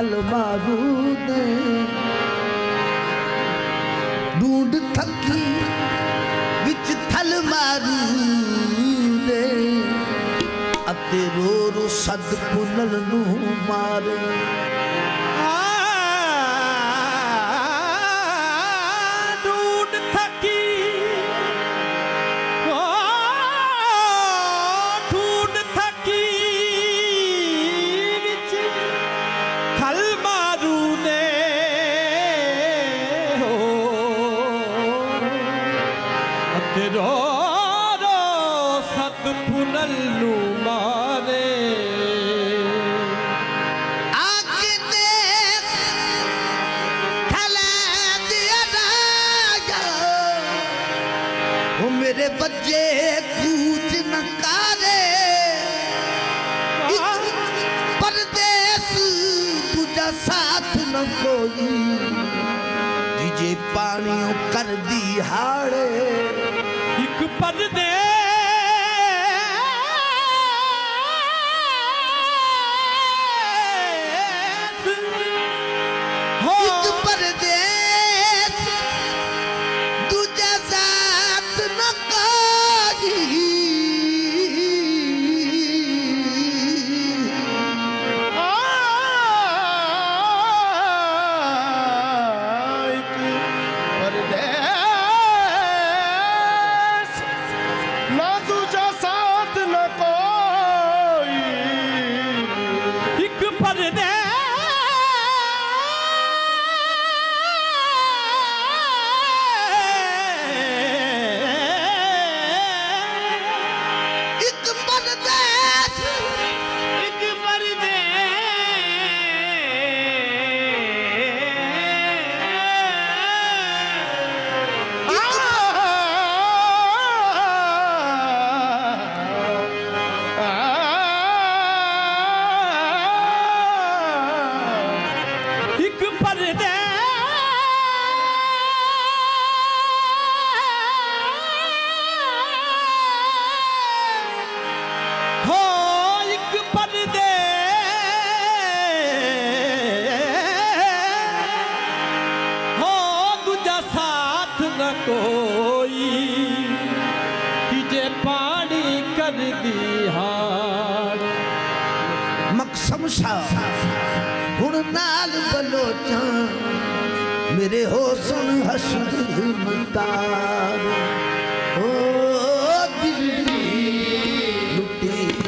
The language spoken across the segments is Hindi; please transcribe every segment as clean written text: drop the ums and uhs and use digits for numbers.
थल मारू ने ढूंढ थकी विच थल मारू ने अते रो रो सद पुनल नू मारे मेरे बच्चे कूच न कारे परदेस तुझा साथ न कोई तुझे पानियों कर दी हाड़े एक परदेस हो एक परदेस तुझा साथ न कोई तुझे पानी कर दी हार मकसम शाह हुण नाल बलोचा मेरे होसन हसद मुतार ओ दिल्ली लुटी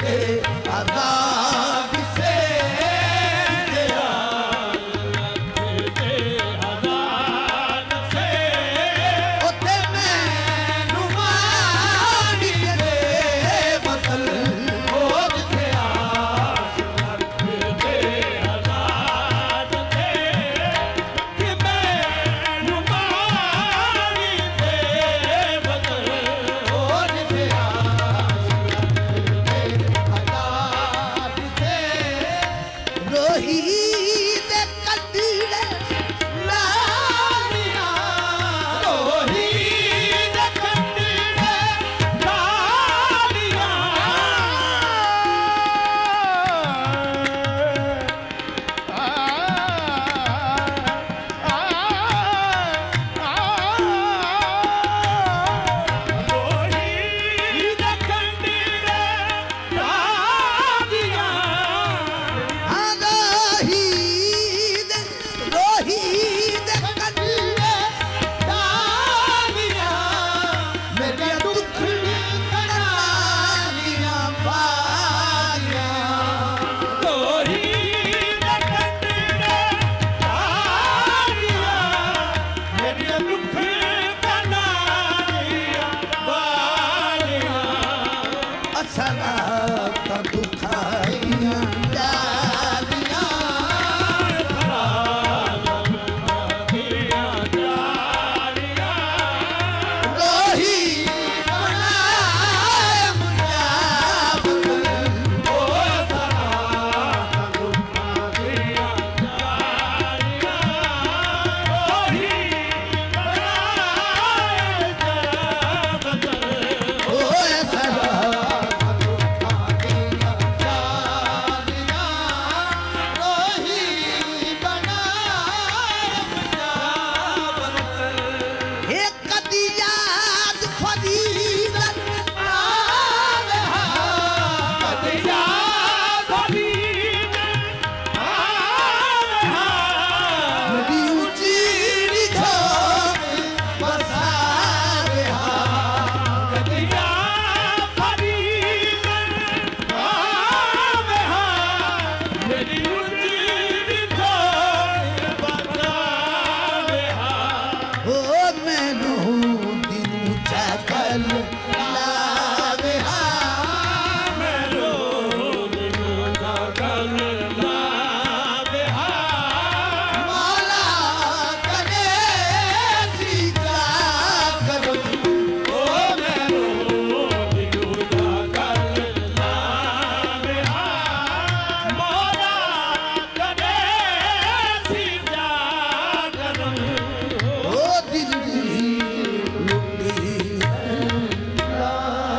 के आजाद से ओते मैनू मारी दे बदल ओ जिथे आस रखदे आजाद से कि मैनू मारी दे बदल ओ जिथे रोही दे कंडीले लालियां रोही दे कंडीले लालियां रोही दे कंडीले लालियां रोहीद कंडीले डालियां मेरे दुखड़ी कनालियां बालियां रोहीद कंडीले डालियां मेरे दुखड़ी कनालियां बालियां असला ता दुखाइयां डालियां रोही बनाए मुजाब ओ सरा दुखाइयां डालियां रोही बनाए मुजाब ओ सरा रोही बनाए मुजाब एक कदिया